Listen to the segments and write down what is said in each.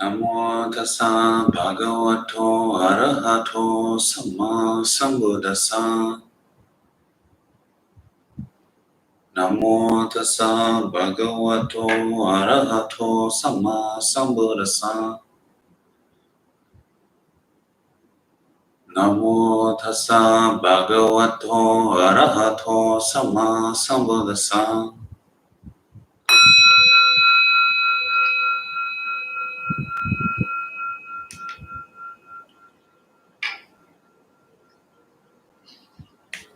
Namo tassa bhagavato arahato samma sambuddhassa. Namo tassa bhagavato arahato samma sambuddhassa. Namo tassa bhagavato arahato samma sambuddhassa.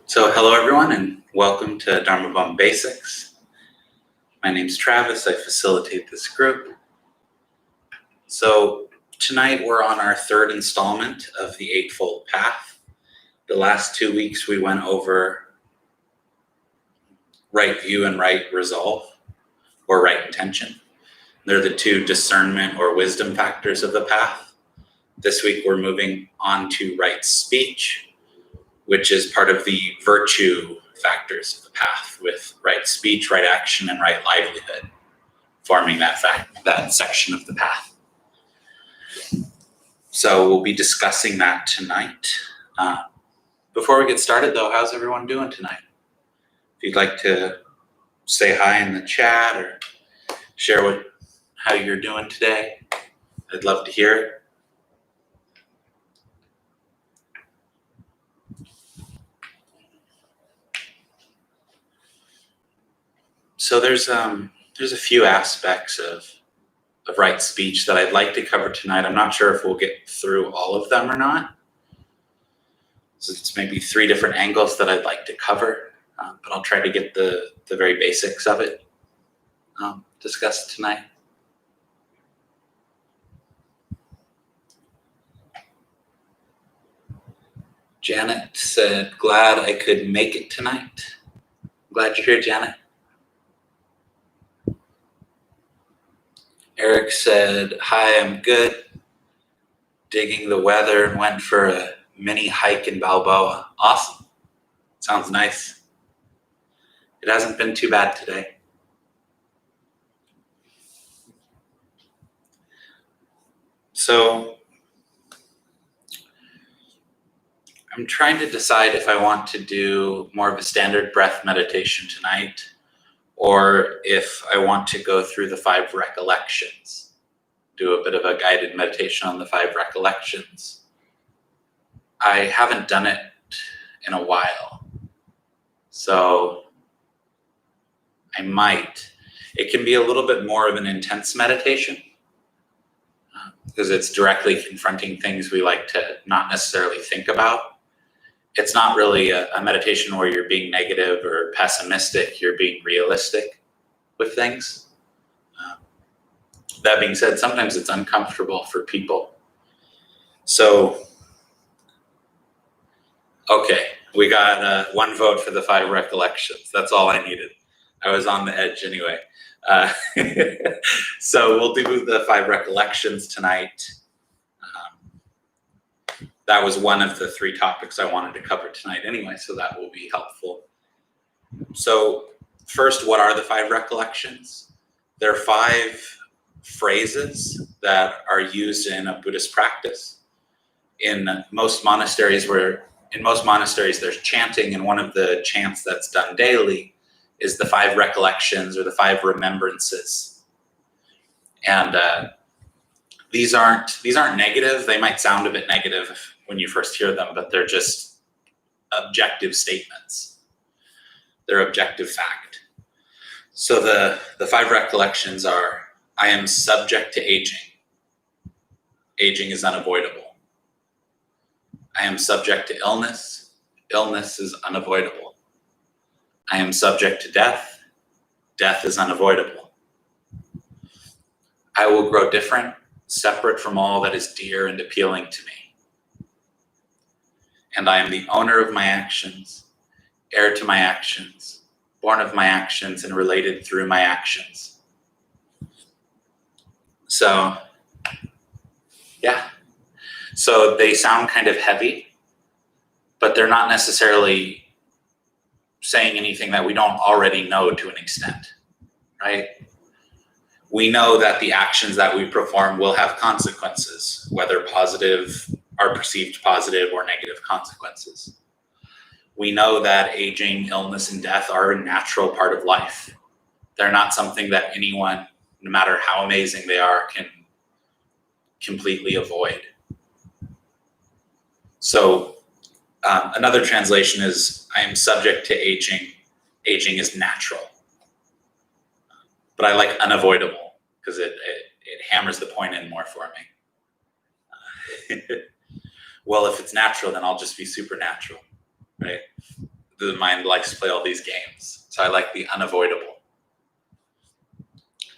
So hello everyone and welcome to Dharma Bum Basics. My name's Travis, I facilitate this group. So tonight we're on our third installment of the Eightfold Path. The last 2 weeks we went over right view and right resolve, or right intention. They're the two discernment or wisdom factors of the path. This week we're moving on to right speech, which is part of the virtue factors of the path, with right speech, right action, and right livelihood forming that section of the path. So we'll be discussing that tonight. Before we get started though, how's everyone doing tonight? If you'd like to say hi in the chat or share how you're doing today, I'd love to hear it. So there's a few aspects of right speech that I'd like to cover tonight. I'm not sure if we'll get through all of them or not. So it's maybe 3 different angles that I'd like to cover, but I'll try to get the very basics of it discussed tonight. Janet said, glad I could make it tonight. Glad you're here, Janet. Eric said, hi, I'm good. Digging the weather and went for a mini hike in Balboa. Awesome. Sounds nice. It hasn't been too bad today. So I'm trying to decide if I want to do more of a standard breath meditation tonight, or if I want to go through the 5 recollections, do a bit of a guided meditation on the 5 recollections. I haven't done it in a while, so I might. It can be a little bit more of an intense meditation because it's directly confronting things we like to not necessarily think about. It's not really a meditation where you're being negative or pessimistic, you're being realistic with things. That being said, sometimes it's uncomfortable for people. So, okay, we got 1 vote for the 5 recollections. That's all I needed. I was on the edge anyway. So we'll do the 5 recollections tonight. That was one of the 3 topics I wanted to cover tonight anyway, so that will be helpful. So first, what are the 5 recollections? They're 5 phrases that are used in a Buddhist practice. In most monasteries there's chanting, and one of the chants that's done daily is the 5 recollections or the 5 remembrances. And these aren't negative. They might sound a bit negative when you first hear them, but they're just objective statements. They're objective fact. So the 5 recollections are: I am subject to aging. Aging is unavoidable. I am subject to illness. Illness is unavoidable. I am subject to death. Death is unavoidable. I will grow different, separate from all that is dear and appealing to me. And I am the owner of my actions, heir to my actions, born of my actions, and related through my actions. So, yeah. So they sound kind of heavy, but they're not necessarily saying anything that we don't already know to an extent, right? We know that the actions that we perform will have consequences, whether positive are perceived positive or negative consequences. We know that aging, illness, and death are a natural part of life. They're not something that anyone, no matter how amazing they are, can completely avoid. So another translation is, I am subject to aging. Aging is natural. But I like unavoidable because it hammers the point in more for me. Well, if it's natural, then I'll just be supernatural, right? The mind likes to play all these games. So I like the unavoidable.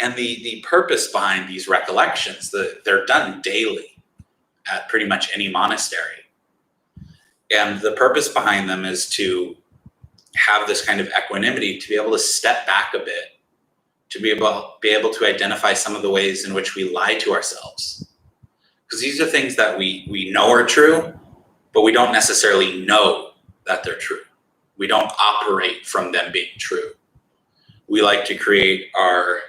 And the purpose behind these recollections, they're done daily at pretty much any monastery. And the purpose behind them is to have this kind of equanimity, to be able to step back a bit, to be able to identify some of the ways in which we lie to ourselves. Because these are things that we know are true, but we don't necessarily know that they're true. We don't operate from them being true. We like to create our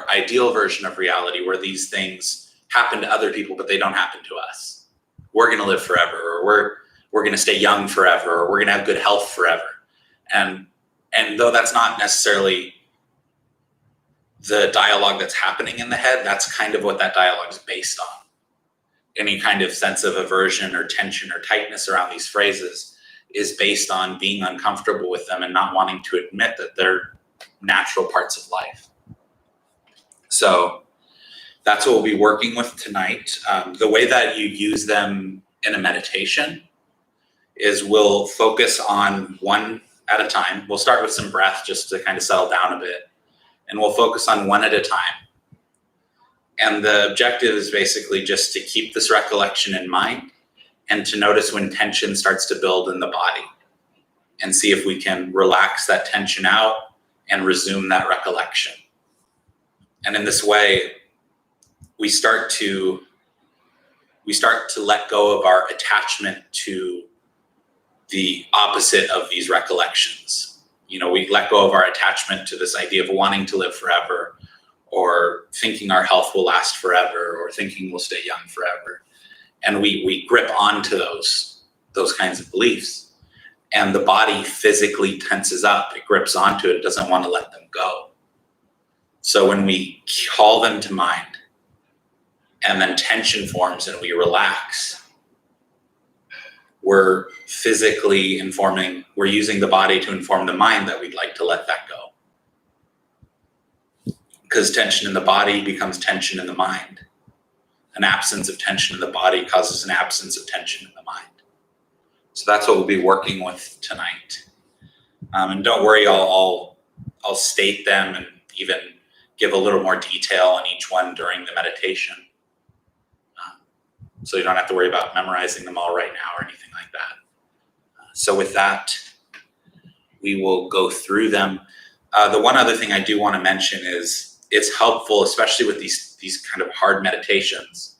ideal version of reality where these things happen to other people, but they don't happen to us. We're going to live forever, or we're going to stay young forever, or we're going to have good health forever. And though that's not necessarily the dialogue that's happening in the head, that's kind of what that dialogue is based on. Any kind of sense of aversion or tension or tightness around these phrases is based on being uncomfortable with them and not wanting to admit that they're natural parts of life. So that's what we'll be working with tonight. The way that you use them in a meditation is we'll focus on one at a time. We'll start with some breath just to kind of settle down a bit, and we'll focus on one at a time. And the objective is basically just to keep this recollection in mind and to notice when tension starts to build in the body and see if we can relax that tension out and resume that recollection. And in this way, we start to let go of our attachment to the opposite of these recollections. We let go of our attachment to this idea of wanting to live forever, or thinking our health will last forever, or thinking we'll stay young forever. And we grip onto those kinds of beliefs. And the body physically tenses up, it grips onto it, it doesn't want to let them go. So when we call them to mind, and then tension forms and we relax, we're physically we're using the body to inform the mind that we'd like to let that go. Because tension in the body becomes tension in the mind. An absence of tension in the body causes an absence of tension in the mind. So that's what we'll be working with tonight. And don't worry, I'll state them and even give a little more detail on each one during the meditation. So you don't have to worry about memorizing them all right now or anything like that. So with that, we will go through them. The one other thing I do want to mention is it's helpful, especially with these kind of hard meditations,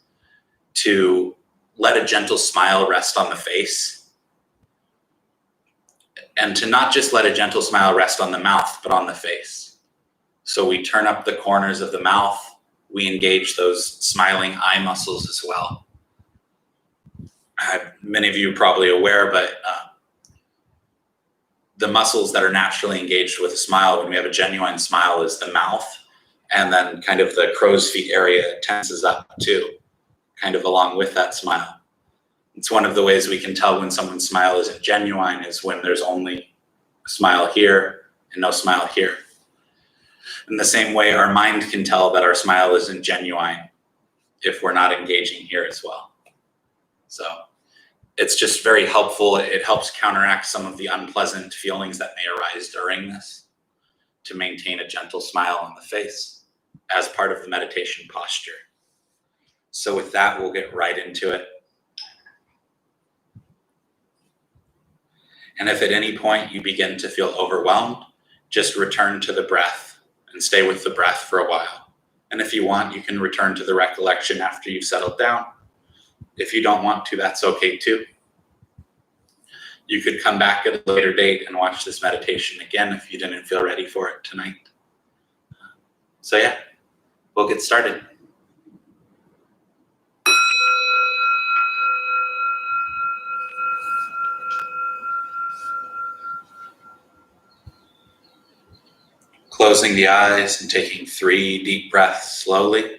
to let a gentle smile rest on the face. And to not just let a gentle smile rest on the mouth, but on the face. So we turn up the corners of the mouth, we engage those smiling eye muscles as well. Many of you are probably aware, but the muscles that are naturally engaged with a smile when we have a genuine smile is the mouth, and then kind of the crow's feet area tenses up too, kind of along with that smile. It's one of the ways we can tell when someone's smile isn't genuine is when there's only a smile here and no smile here. In the same way, our mind can tell that our smile isn't genuine if we're not engaging here as well. So it's just very helpful. It helps counteract some of the unpleasant feelings that may arise during this, to maintain a gentle smile on the face as part of the meditation posture. So with that, we'll get right into it. And if at any point you begin to feel overwhelmed, just return to the breath and stay with the breath for a while. And if you want, you can return to the recollection after you've settled down. If you don't want to, that's okay too. You could come back at a later date and watch this meditation again if you didn't feel ready for it tonight. So yeah, we'll get started. Closing the eyes and taking 3 deep breaths slowly.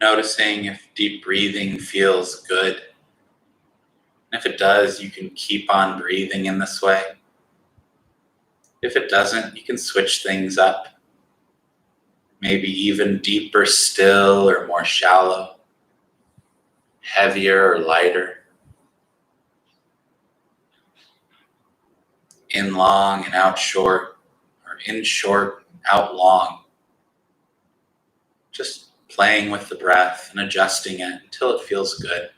Noticing if deep breathing feels good. And if it does, you can keep on breathing in this way. If it doesn't, you can switch things up. Maybe even deeper still or more shallow, heavier or lighter. In long and out short, or in short, out long. Just playing with the breath and adjusting it until it feels good.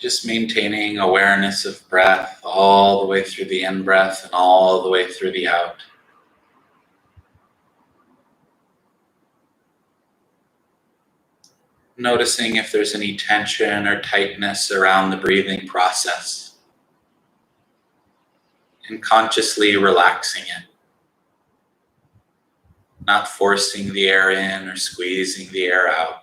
Just maintaining awareness of breath all the way through the in breath and all the way through the out. Noticing if there's any tension or tightness around the breathing process. And consciously relaxing it. Not forcing the air in or squeezing the air out.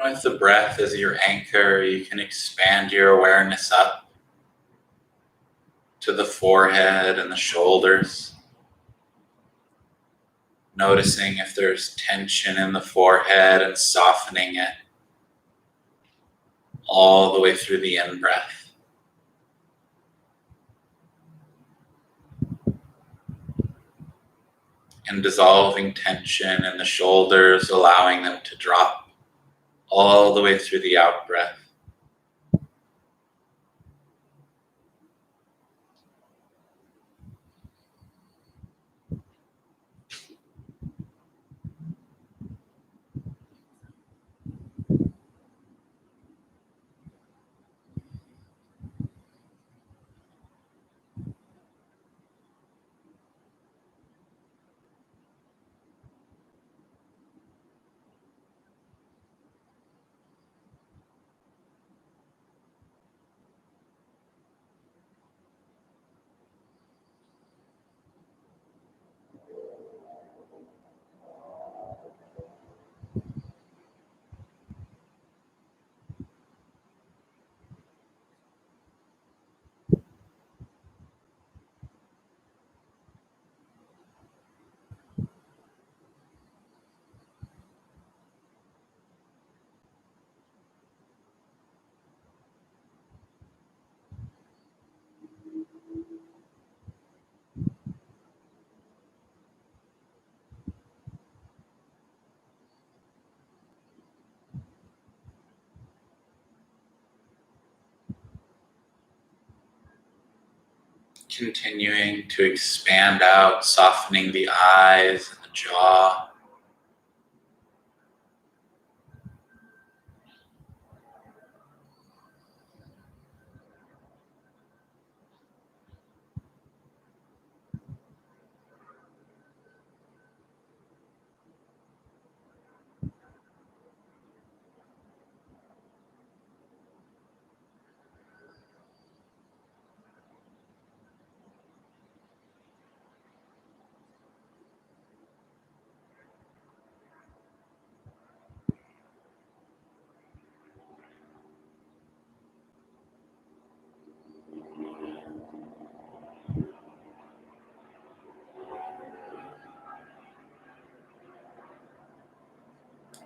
With the breath as your anchor, you can expand your awareness up to the forehead and the shoulders, noticing if there's tension in the forehead and softening it all the way through the in-breath. And dissolving tension in the shoulders, allowing them to drop all the way through the out-breath. Continuing to expand out, softening the eyes and the jaw.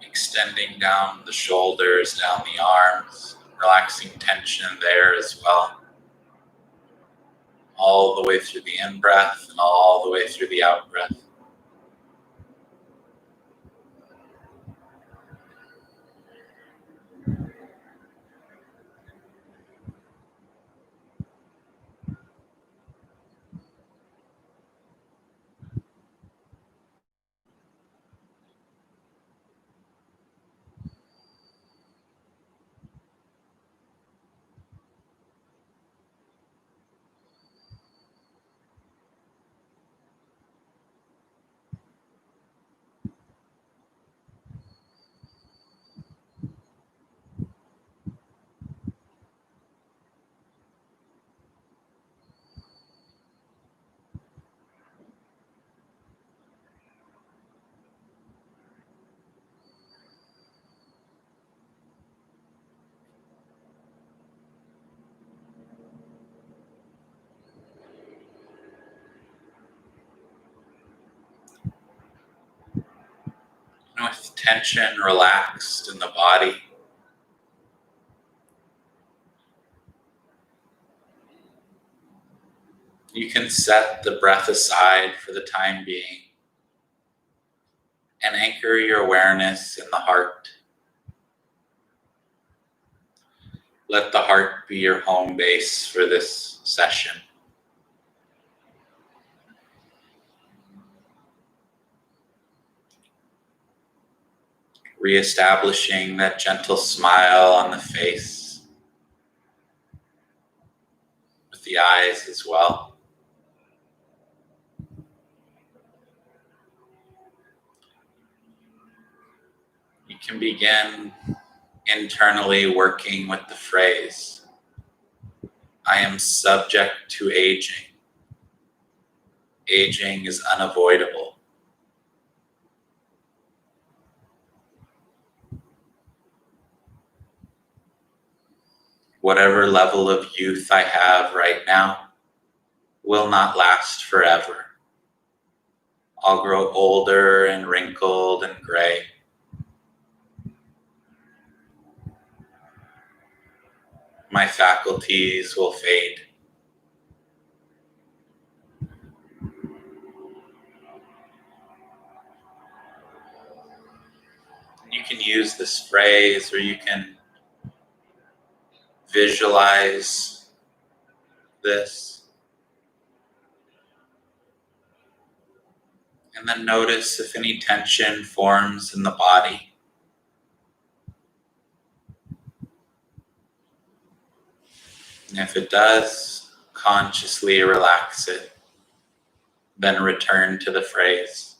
Extending down the shoulders, down the arms, relaxing tension there as well. All the way through the in-breath and all the way through the out-breath. And with tension relaxed in the body, you can set the breath aside for the time being and anchor your awareness in the heart. Let the heart be your home base for this session. Reestablishing that gentle smile on the face, with the eyes as well. You can begin internally working with the phrase, I am subject to aging. Aging is unavoidable. whatever level of youth I have right now will not last forever. I'll grow older and wrinkled and gray. My faculties will fade. You can use this phrase, or you can visualize this. And then notice if any tension forms in the body. And if it does, consciously relax it. Then return to the phrase.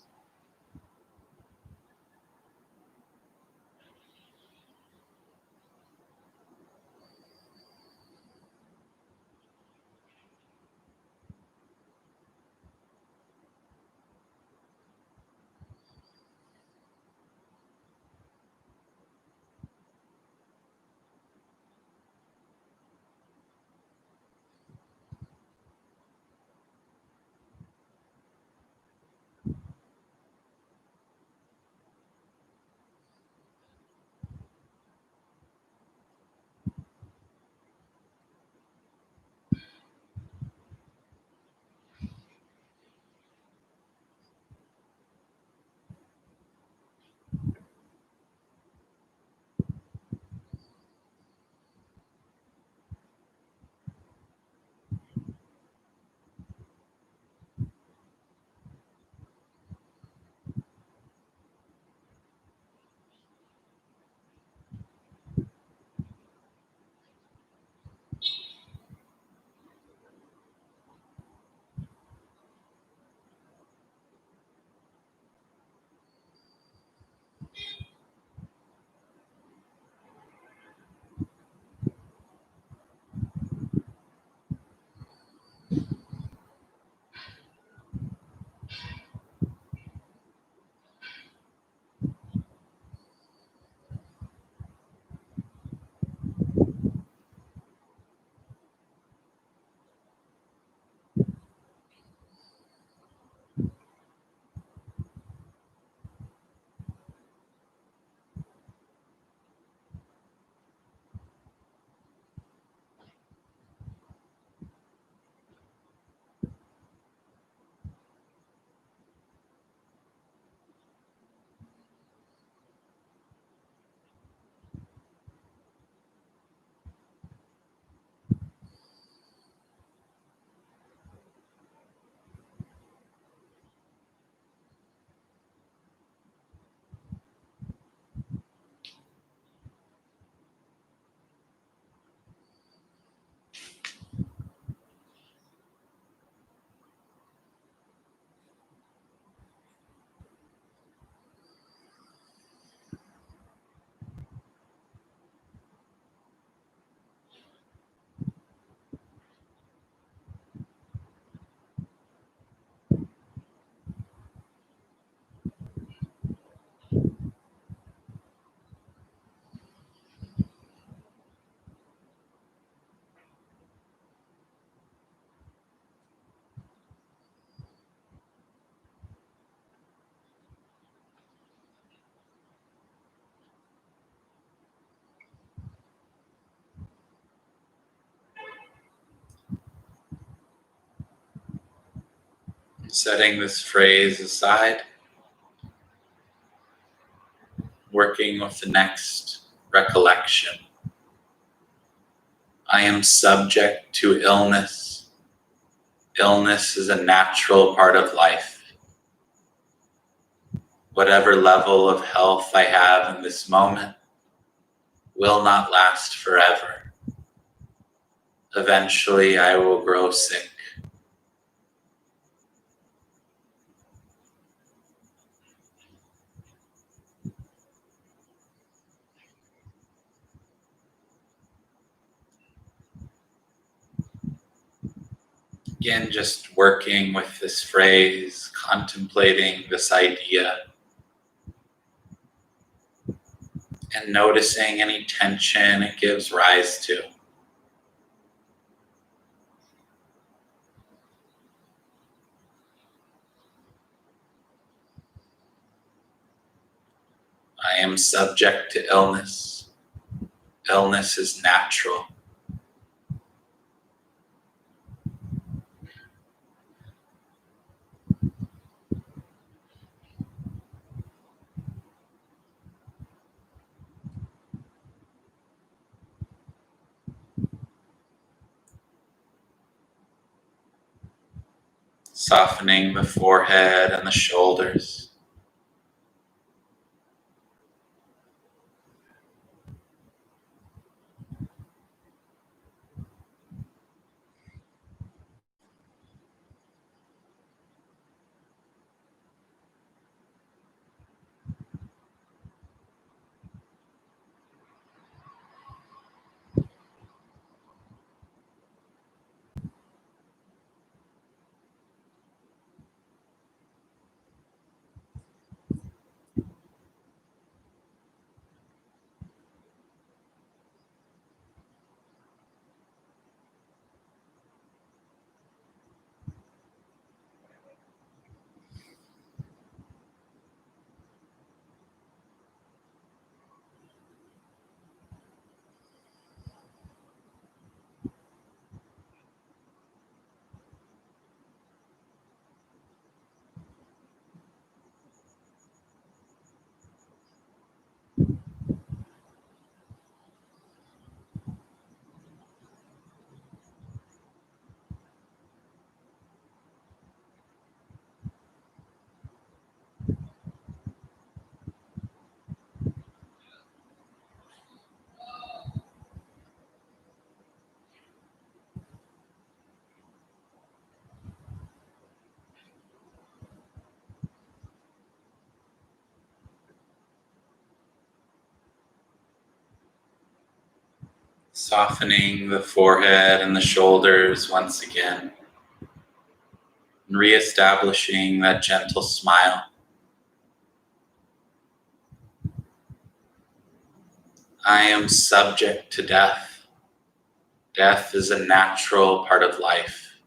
Setting this phrase aside, working with the next recollection. I am subject to illness. Illness is a natural part of life. Whatever level of health I have in this moment will not last forever. Eventually, I will grow sick. Again, just working with this phrase, contemplating this idea, and noticing any tension it gives rise to. I am subject to illness. Illness is natural. Softening the forehead and the shoulders. Softening the forehead and the shoulders once again. And reestablishing that gentle smile. I am subject to death. Death is a natural part of life.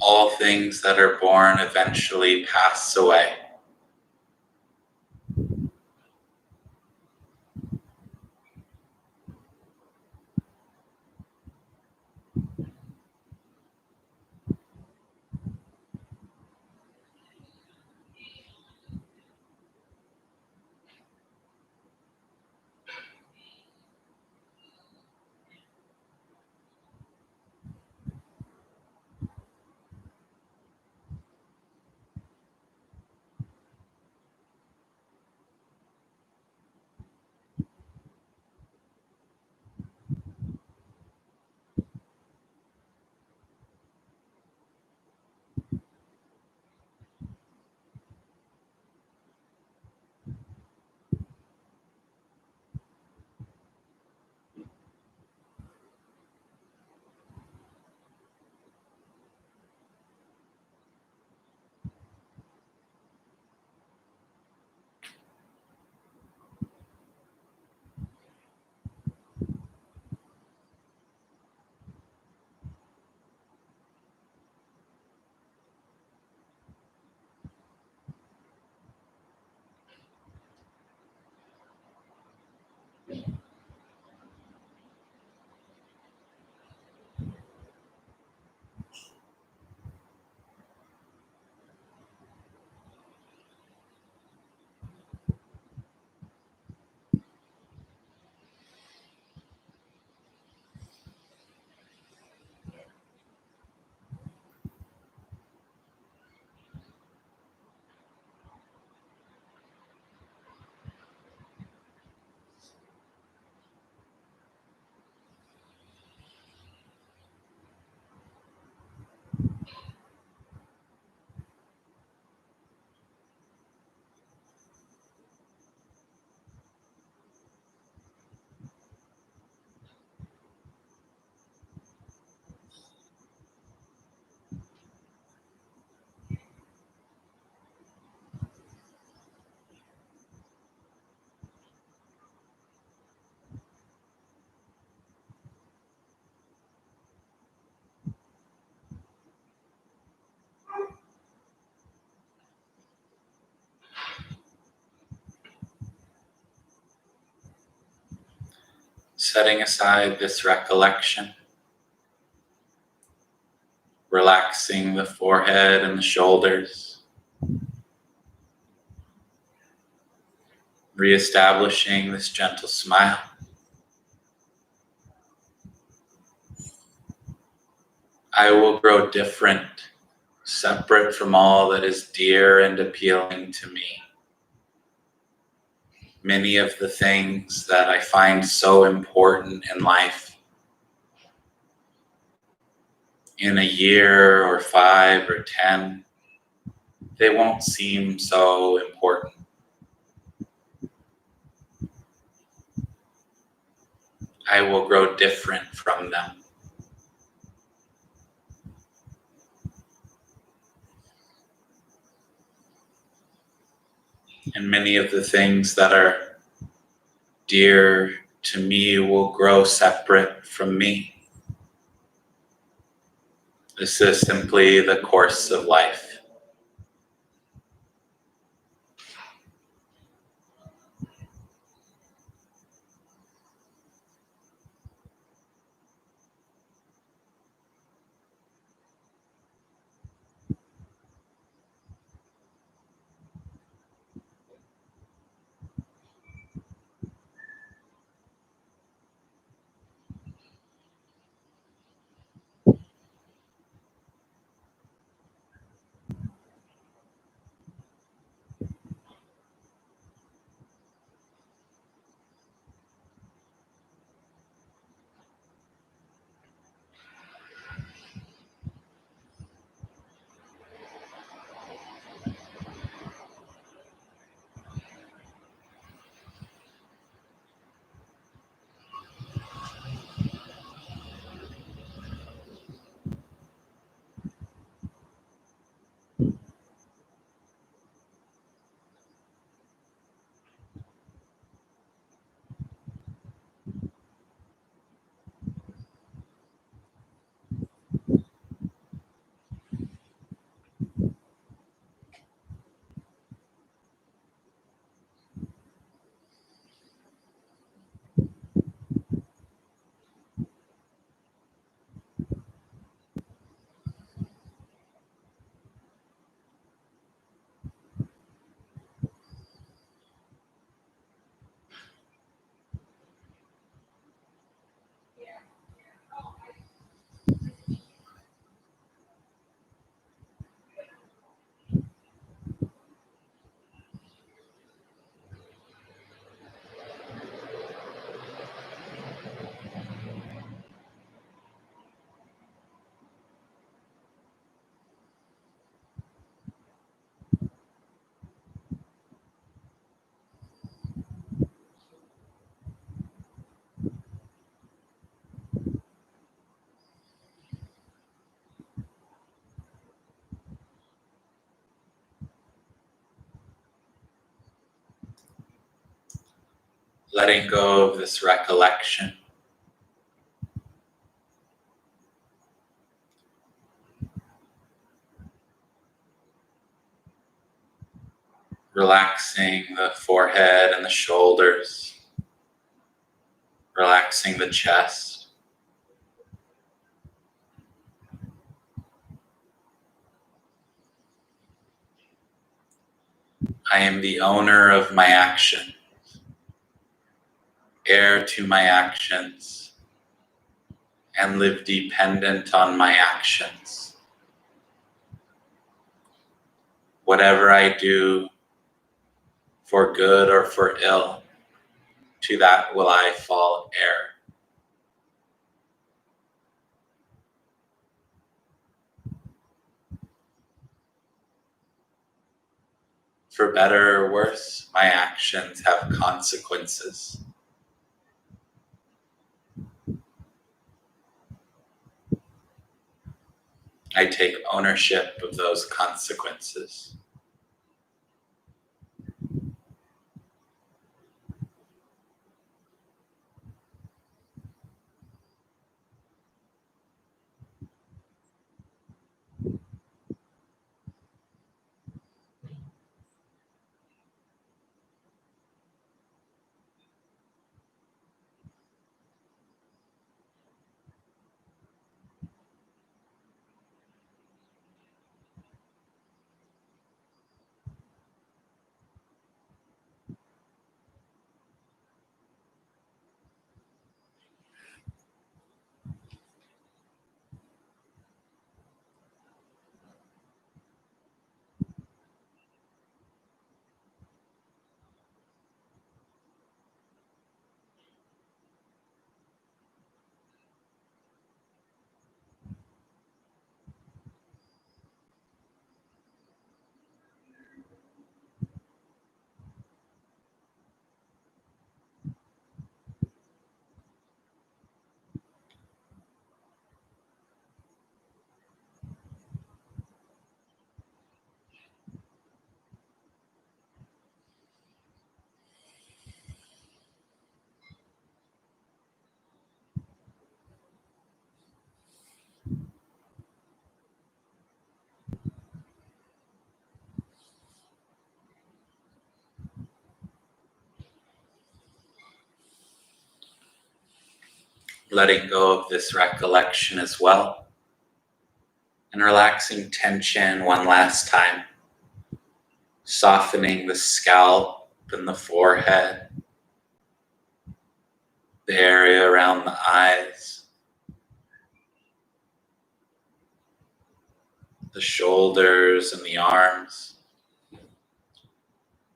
All things that are born eventually pass away. Setting aside this recollection, relaxing the forehead and the shoulders, reestablishing this gentle smile. I will grow different, separate from all that is dear and appealing to me. Many of the things that I find so important in life, in a year or 5 or 10, they won't seem so important. I will grow different from them. And many of the things that are dear to me will grow separate from me. This is simply the course of life. Letting go of this recollection. Relaxing the forehead and the shoulders. Relaxing the chest. I am the owner of my action, heir to my actions, and live dependent on my actions. Whatever I do, for good or for ill, to that will I fall heir. For better or worse, my actions have consequences. I take ownership of those consequences. letting go of this recollection as well, and relaxing tension one last time, softening the scalp and the forehead, the area around the eyes, the shoulders and the arms,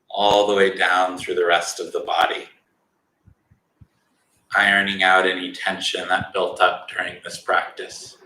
all the way down through the rest of the body, ironing out any tension that built up during this practice.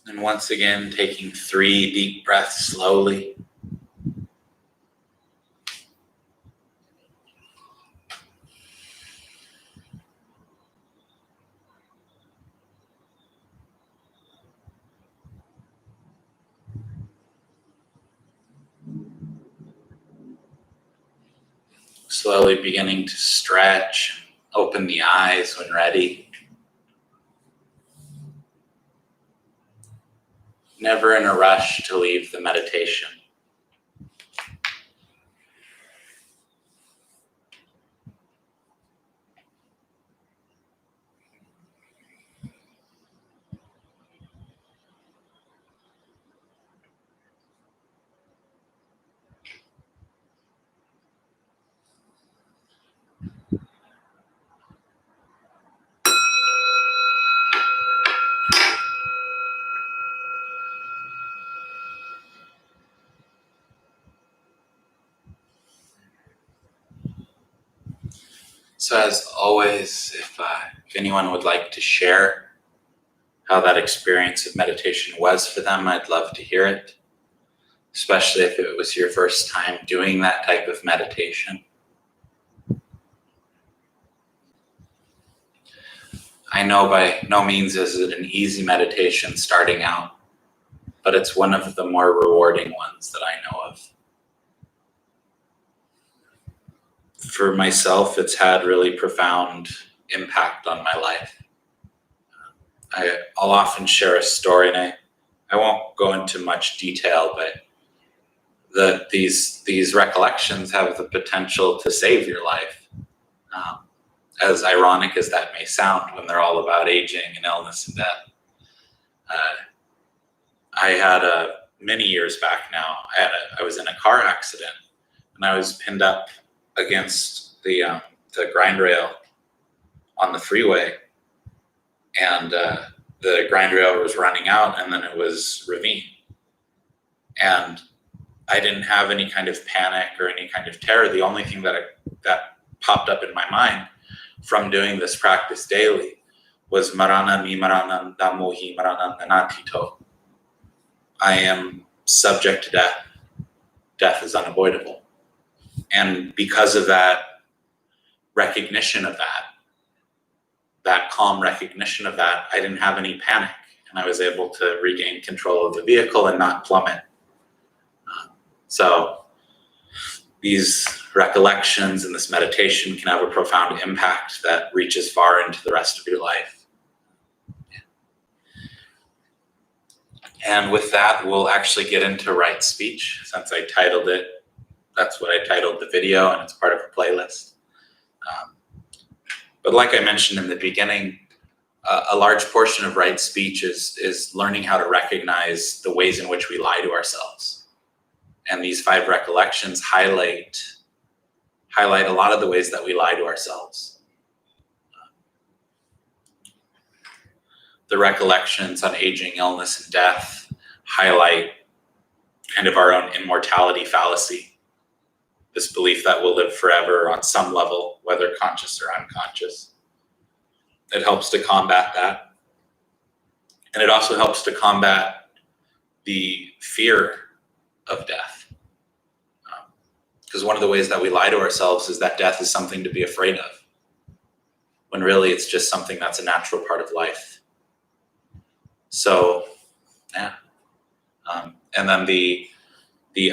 And once again, taking 3 deep breaths slowly. Slowly beginning to stretch, open the eyes when ready. Never in a rush to leave the meditation. So as always, if anyone would like to share how that experience of meditation was for them, I'd love to hear it, especially if it was your first time doing that type of meditation. I know by no means is it an easy meditation starting out, but it's one of the more rewarding ones that I know of. For myself, it's had really profound impact on my life. I'll often share a story, and I won't go into much detail, but these recollections have the potential to save your life. As ironic as that may sound, when they're all about aging and illness and death. I had many years back now, I was in a car accident, and I was pinned up against the grind rail on the freeway, and the grind rail was running out, and then it was ravine, and I didn't have any kind of panic or any kind of terror. The only thing that popped up in my mind from doing this practice daily was marana mi marana damohi marana nanatito. I am subject to death. Death is unavoidable. And because of that recognition of that calm recognition of that, I didn't have any panic, and I was able to regain control of the vehicle and not plummet. So these recollections and this meditation can have a profound impact that reaches far into the rest of your life. And with that, we'll actually get into right speech, since I titled it. That's what I titled the video, and it's part of a playlist. But like I mentioned in the beginning, a large portion of right speech is learning how to recognize the ways in which we lie to ourselves. And these 5 recollections highlight a lot of the ways that we lie to ourselves. The recollections on aging, illness, and death highlight kind of our own immortality fallacy. This belief that we'll live forever on some level, whether conscious or unconscious. It helps to combat that. And it also helps to combat the fear of death. Because one of the ways that we lie to ourselves is that death is something to be afraid of, when really it's just something that's a natural part of life. So, yeah, And then the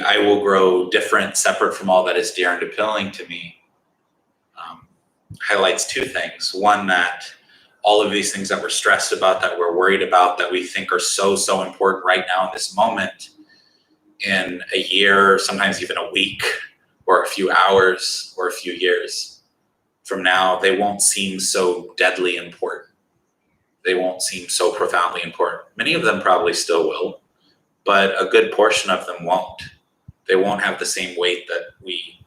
I will grow different, separate from all that is dear and appealing to me, highlights two things. One, that all of these things that we're stressed about, that we're worried about, that we think are so important right now in this moment, in a year, sometimes even a week, or a few hours, or a few years from now, they won't seem so deadly important. They won't seem so profoundly important. Many of them probably still will, but a good portion of them won't. They won't have the same weight that we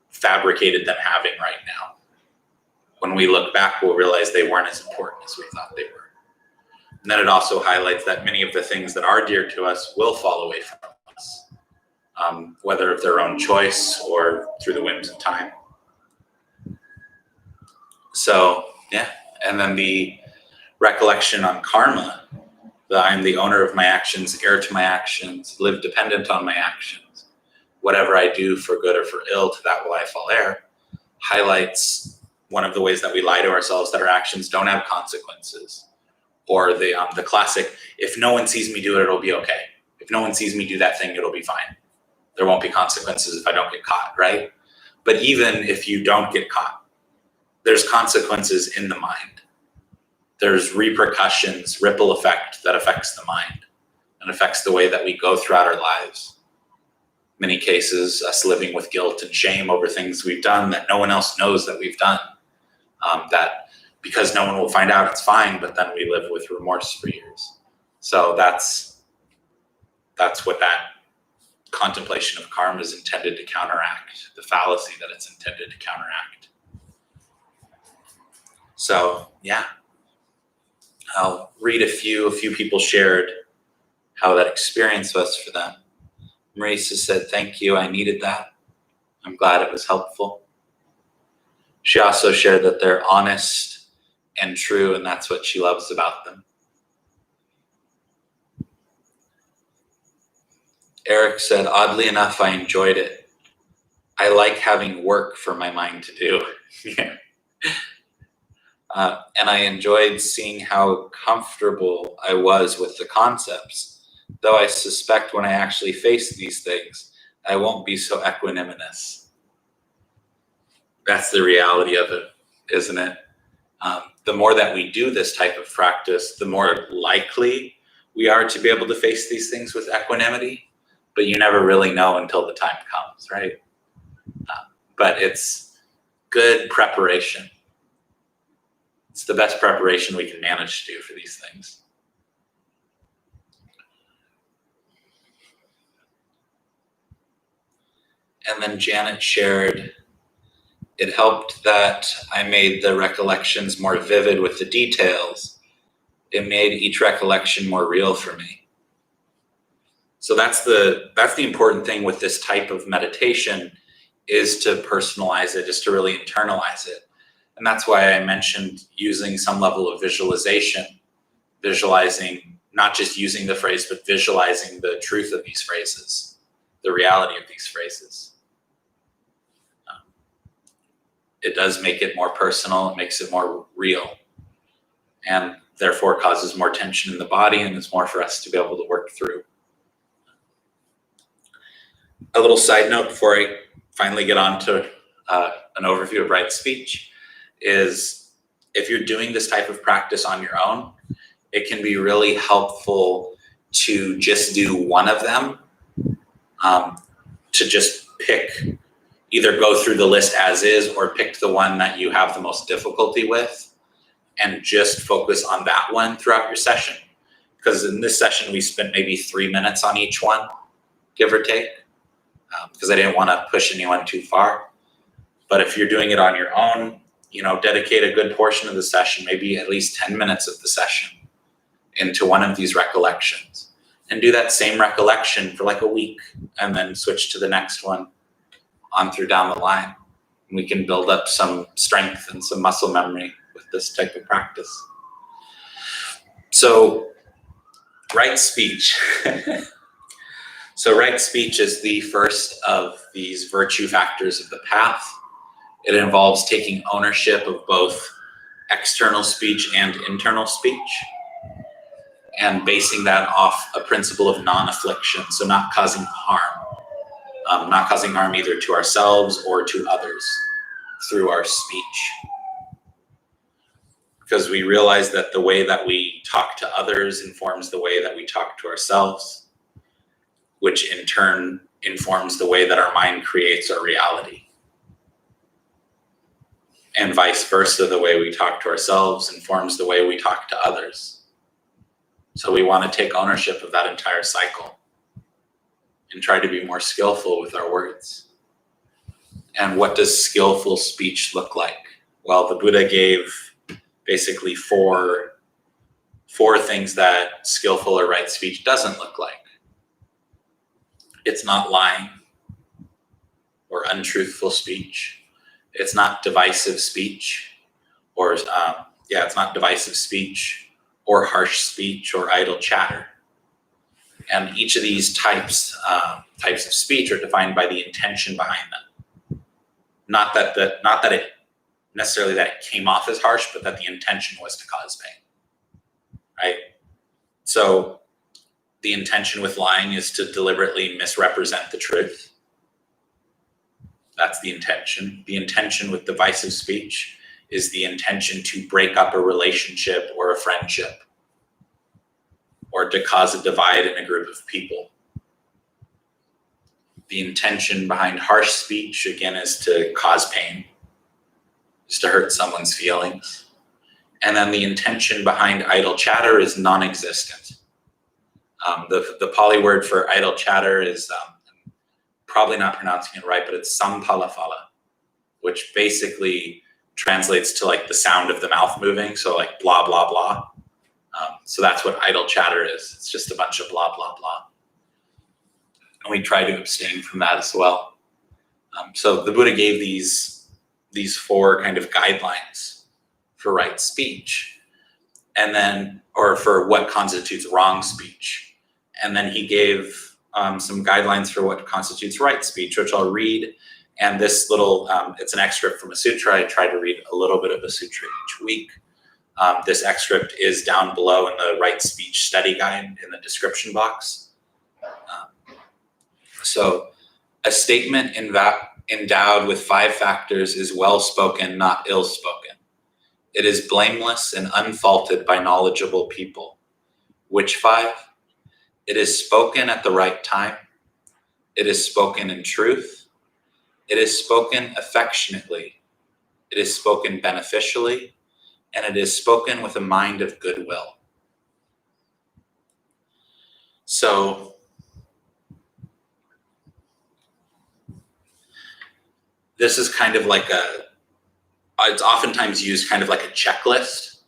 fabricated them having right now. When we look back, we'll realize they weren't as important as we thought they were. And then it also highlights that many of the things that are dear to us will fall away from us, whether of their own choice or through the whims of time. So, yeah. And then the recollection on karma, that I'm the owner of my actions, heir to my actions, live dependent on my actions. Whatever I do for good or for ill, to that will I fall heir, highlights one of the ways that we lie to ourselves, that our actions don't have consequences. Or the classic, if no one sees me do it, it'll be okay. If no one sees me do that thing, it'll be fine. There won't be consequences if I don't get caught, right? But even if you don't get caught, there's consequences in the mind. There's repercussions, ripple effect that affects the mind and affects the way that we go throughout our lives. Many cases, us living with guilt and shame over things we've done that no one else knows that we've done. That because no one will find out, it's fine, but then we live with remorse for years. So that's what that contemplation of karma is intended to counteract, the fallacy that it's intended to counteract. So, yeah. I'll read a few people shared how that experience was for them. Marisa said, "Thank you, I needed that. I'm glad it was helpful." She also shared that they're honest and true, and that's what she loves about them. Eric said, "Oddly enough, I enjoyed it. I like having work for my mind to do." Yeah. And I enjoyed seeing how comfortable I was with the concepts, though I suspect when I actually face these things, I won't be so equanimous. That's the reality of it, isn't it? The more that we do this type of practice, the more likely we are to be able to face these things with equanimity, but you never really know until the time comes, right? But it's good preparation. It's the best preparation we can manage to do for these things. And then Janet shared, "It helped that I made the recollections more vivid with the details. It made each recollection more real for me." So that's the important thing with this type of meditation, is to personalize it, is to really internalize it. And that's why I mentioned using some level of visualization, visualizing, not just using the phrase, but visualizing the truth of these phrases, the reality of these phrases. It does make it more personal, it makes it more real, and therefore causes more tension in the body, and it's more for us to be able to work through. A little side note before I finally get on to an overview of right speech is, if you're doing this type of practice on your own, it can be really helpful to just do one of them, to just pick, either go through the list as is or pick the one that you have the most difficulty with and just focus on that one throughout your session. Because in this session, we spent maybe 3 minutes on each one, give or take, because I didn't want to push anyone too far. But if you're doing it on your own, dedicate a good portion of the session, maybe at least 10 minutes of the session, into one of these recollections, and do that same recollection for like a week, and then switch to the next one on through down the line. We can build up some strength and some muscle memory with this type of practice. So, right speech. So right speech is the first of these virtue factors of the path. It involves taking ownership of both external speech and internal speech. and basing that off a principle of non-affliction, so not causing harm. Not causing harm either to ourselves or to others through our speech. Because we realize that the way that we talk to others informs the way that we talk to ourselves, which in turn informs the way that our mind creates our reality. And vice versa, the way we talk to ourselves informs the way we talk to others. So we want to take ownership of that entire cycle and try to be more skillful with our words. And what does skillful speech look like? Well, the Buddha gave basically four things that skillful or right speech doesn't look like. It's not lying or untruthful speech. It's not divisive speech, it's not divisive speech or harsh speech or idle chatter. And each of these types of speech are defined by the intention behind them. Not that it necessarily that it came off as harsh, but that the intention was to cause pain, right? So the intention with lying is to deliberately misrepresent the truth. That's the intention. The intention with divisive speech is the intention to break up a relationship or a friendship, or to cause a divide in a group of people. The intention behind harsh speech, again, is to cause pain, is to hurt someone's feelings. And then the intention behind idle chatter is non-existent. The Pali word for idle chatter is, probably not pronouncing it right, but it's sampalafala, which basically translates to like the sound of the mouth moving. So like blah, blah, blah. So that's what idle chatter is. It's just a bunch of blah, blah, blah. And we try to abstain from that as well. So the Buddha gave these four kind of guidelines for right speech, and then, or for what constitutes wrong speech. And then he gave some guidelines for what constitutes right speech, which I'll read. And this little, it's an excerpt from a sutra. I try to read a little bit of a sutra each week. This excerpt is down below in the right speech study guide in the description box. So a statement endowed with 5 factors is well-spoken, not ill-spoken. It is blameless and unfaulted by knowledgeable people. Which 5? It is spoken at the right time. It is spoken in truth. It is spoken affectionately. It is spoken beneficially. And it is spoken with a mind of goodwill. So, this is kind of like it's oftentimes used kind of like a checklist.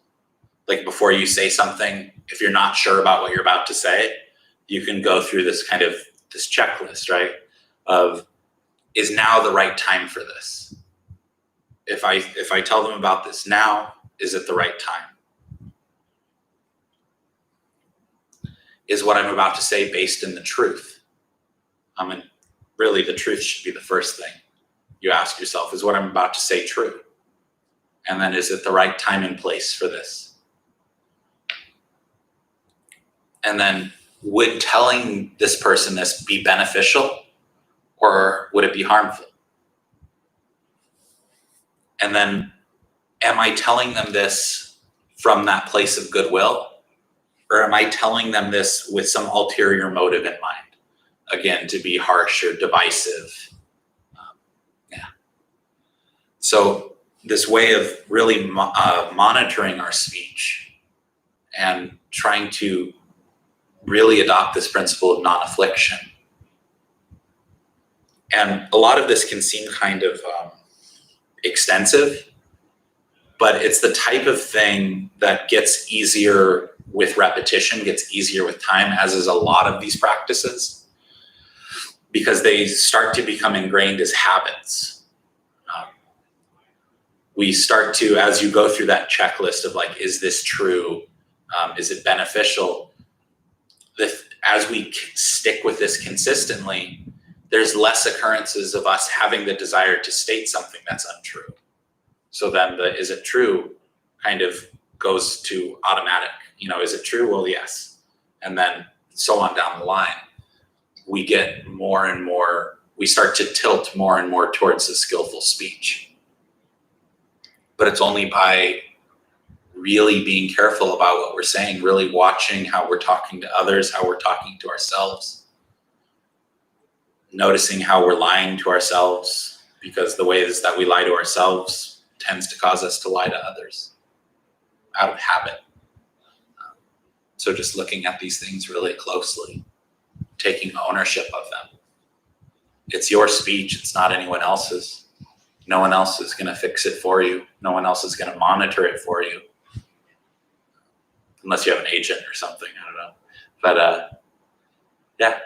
Like before you say something, if you're not sure about what you're about to say, you can go through this checklist, right? Of, is now the right time for this? If I tell them about this now, is it the right time? Is what I'm about to say based in the truth? And really the truth should be the first thing you ask yourself. Is what I'm about to say true? And then is it the right time and place for this? And then would telling this person this be beneficial, or would it be harmful? And then, am I telling them this from that place of goodwill, or am I telling them this with some ulterior motive in mind? Again, to be harsh or divisive. So this way of really monitoring our speech and trying to really adopt this principle of non-affliction. And a lot of this can seem kind of extensive, but it's the type of thing that gets easier with repetition, gets easier with time, as is a lot of these practices, because they start to become ingrained as habits. We start to, as you go through that checklist of like, is this true? Is it beneficial? As we stick with this consistently, there's less occurrences of us having the desire to state something that's untrue. So then the is it true kind of goes to automatic. Is it true? Well, yes. and then so on down the line, we get more and more, we start to tilt more and more towards the skillful speech. But it's only by really being careful about what we're saying, really watching how we're talking to others, how we're talking to ourselves, noticing how we're lying to ourselves, because the ways that we lie to ourselves tends to cause us to lie to others out of habit. So just looking at these things really closely, taking ownership of them. It's your speech, it's not anyone else's. No one else is going to fix it for you. No one else is going to monitor it for you. Unless you have an agent or something, I don't know. But yeah,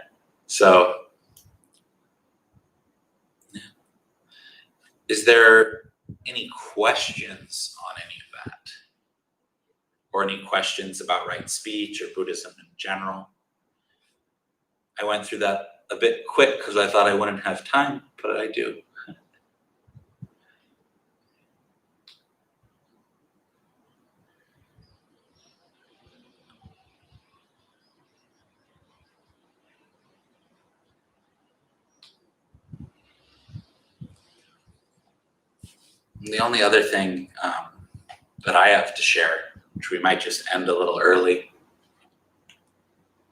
so yeah. Is there any questions on any of that? Or any questions about right speech or Buddhism in general? I went through that a bit quick because I thought I wouldn't have time, but I do. And the only other thing that I have to share, which we might just end a little early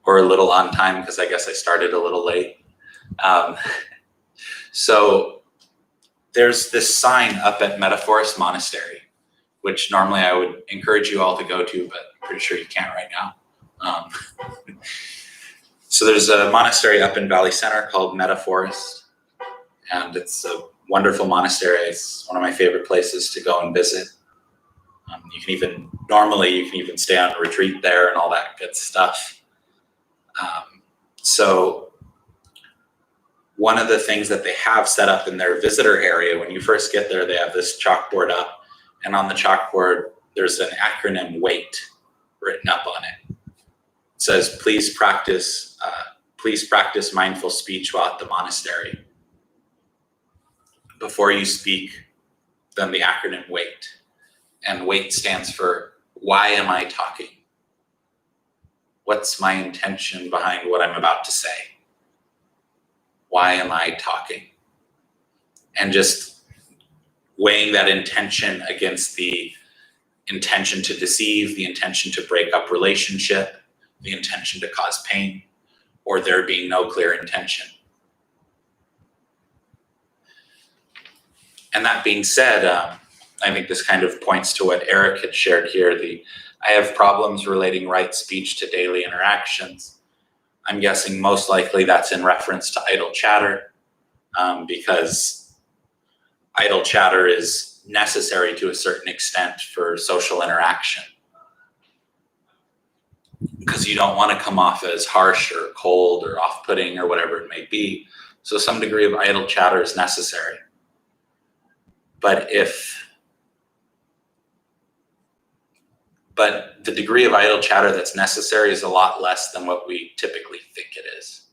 or a little on time because I guess I started a little late. So there's this sign up at Metaforest Monastery, which normally I would encourage you all to go to, but I'm pretty sure you can't right now. So there's a monastery up in Valley Center called Metaforest, and it's a wonderful monastery. It's one of my favorite places to go and visit. You can even stay on a retreat there and all that good stuff. So one of the things that they have set up in their visitor area, when you first get there, they have this chalkboard up, and on the chalkboard, there's an acronym WAIT written up on it. It says, please practice mindful speech while at the monastery. Before you speak, then the acronym WAIT. And WAIT stands for, why am I talking? What's my intention behind what I'm about to say? Why am I talking? And just weighing that intention against the intention to deceive, the intention to break up relationship, the intention to cause pain, or there being no clear intention. And that being said, I think this kind of points to what Eric had shared here. I have problems relating right speech to daily interactions. I'm guessing most likely that's in reference to idle chatter, because idle chatter is necessary to a certain extent for social interaction. Because you don't want to come off as harsh or cold or off-putting or whatever it may be. So some degree of idle chatter is necessary. But the degree of idle chatter that's necessary is a lot less than what we typically think it is.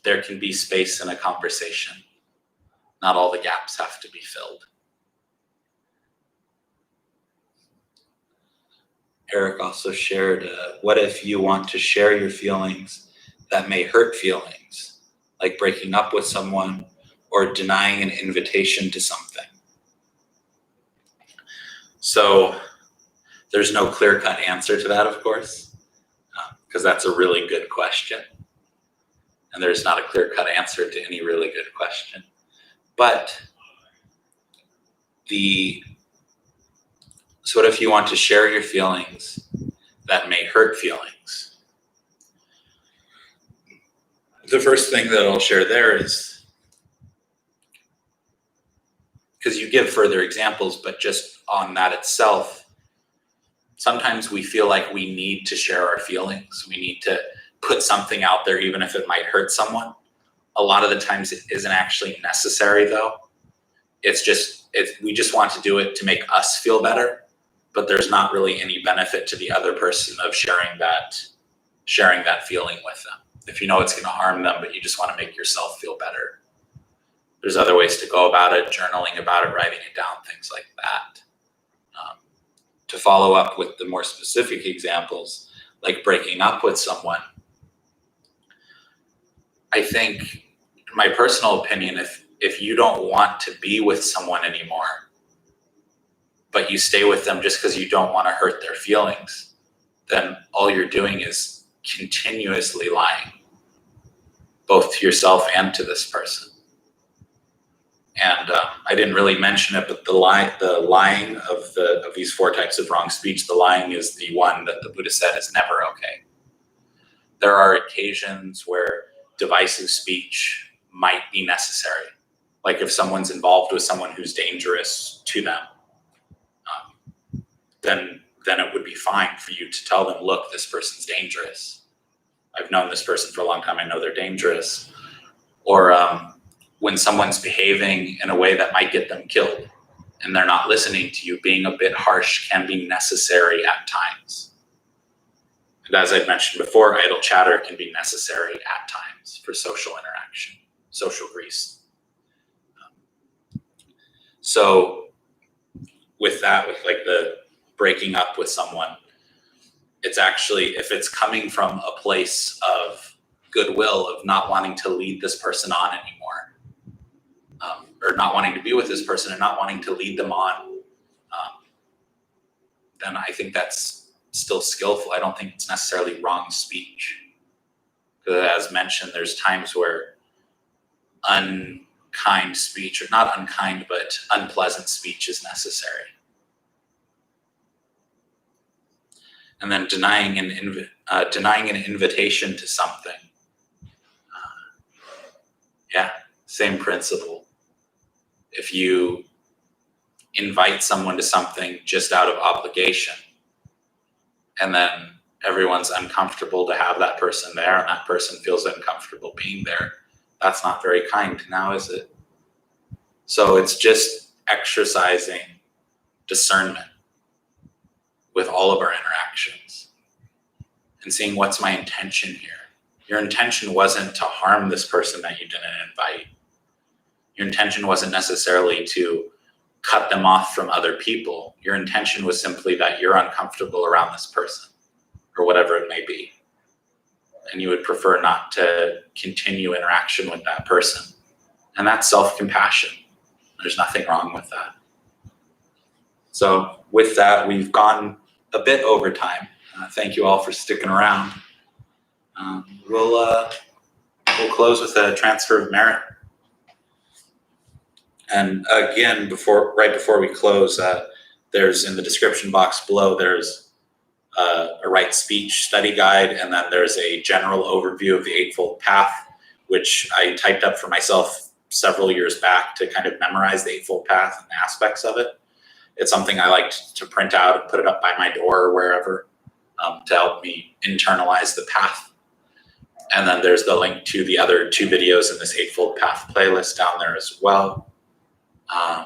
There can be space in a conversation. Not all the gaps have to be filled. Eric also shared, what if you want to share your feelings that may hurt feelings, like breaking up with someone or denying an invitation to something? So there's no clear-cut answer to that, of course, because that's a really good question. And there's not a clear-cut answer to any really good question. But so what if you want to share your feelings that may hurt feelings? The first thing that I'll share there is, because you give further examples, but just on that itself, sometimes we feel like we need to share our feelings. We need to put something out there, even if it might hurt someone. A lot of the times it isn't actually necessary, though. We just want to do it to make us feel better, but there's not really any benefit to the other person of sharing that feeling with them. If you know it's going to harm them, but you just want to make yourself feel better. There's other ways to go about it, journaling about it, writing it down, things like that. To follow up with the more specific examples, like breaking up with someone, I think, in my personal opinion, if you don't want to be with someone anymore, but you stay with them just because you don't want to hurt their feelings, then all you're doing is continuously lying, both to yourself and to this person. And I didn't really mention it, but the lying of these 4 types of wrong speech, the lying is the one that the Buddha said is never okay. There are occasions where divisive speech might be necessary. Like if someone's involved with someone who's dangerous to them, then it would be fine for you to tell them, look, this person's dangerous. I've known this person for a long time. I know they're dangerous. Or when someone's behaving in a way that might get them killed and they're not listening to you, being a bit harsh can be necessary at times. And as I've mentioned before, idle chatter can be necessary at times for social interaction, social grease. So with that, with like the breaking up with someone, it's actually, if it's coming from a place of goodwill, of not wanting to lead this person on anymore, or not wanting to be with this person and not wanting to lead them on, then I think that's still skillful. I don't think it's necessarily wrong speech. Because as mentioned, there's times where unkind speech, or not unkind, but unpleasant speech is necessary. And then denying an invitation to something. Same principle. If you invite someone to something just out of obligation, and then everyone's uncomfortable to have that person there, and that person feels uncomfortable being there, that's not very kind now, is it? So it's just exercising discernment with all of our interactions and seeing, what's my intention here? Your intention wasn't to harm this person that you didn't invite. Your intention wasn't necessarily to cut them off from other people. Your intention was simply that you're uncomfortable around this person, or whatever it may be. And you would prefer not to continue interaction with that person. And that's self-compassion. There's nothing wrong with that. So with that, we've gone a bit over time. Thank you all for sticking around. We'll close with a transfer of merit. And again, right before we close, there's in the description box below, there's a right speech study guide, and then there's a general overview of the Eightfold Path, which I typed up for myself several years back to kind of memorize the Eightfold Path and the aspects of it. It's something I like to print out and put it up by my door or wherever to help me internalize the path. And then there's the link to the other 2 videos in this Eightfold Path playlist down there as well. I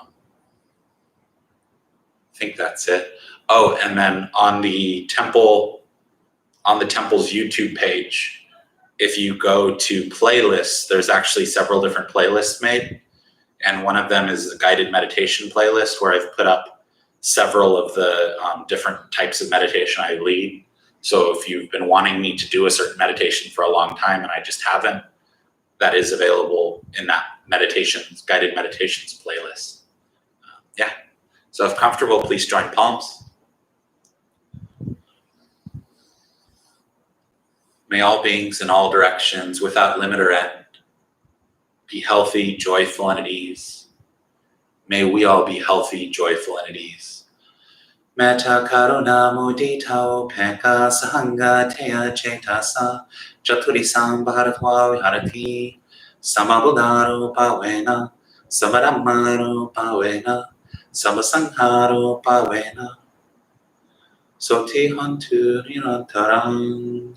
think that's it. Oh, and then on the temple's YouTube page, if you go to playlists, there's actually several different playlists made. And one of them is a guided meditation playlist where I've put up several of the different types of meditation I lead. So if you've been wanting me to do a certain meditation for a long time and I just haven't, that is available in that guided meditations playlist. So if comfortable, please join palms. May all beings in all directions, without limit or end, be healthy, joyful, and at ease. May we all be healthy, joyful, and at ease. Metta karuna mudita upeka sahanga teya cetasa chaturisam bharatva viharati samabudaro pavena samaramaro pavena samasanharo pavena soti hantu nirantaram.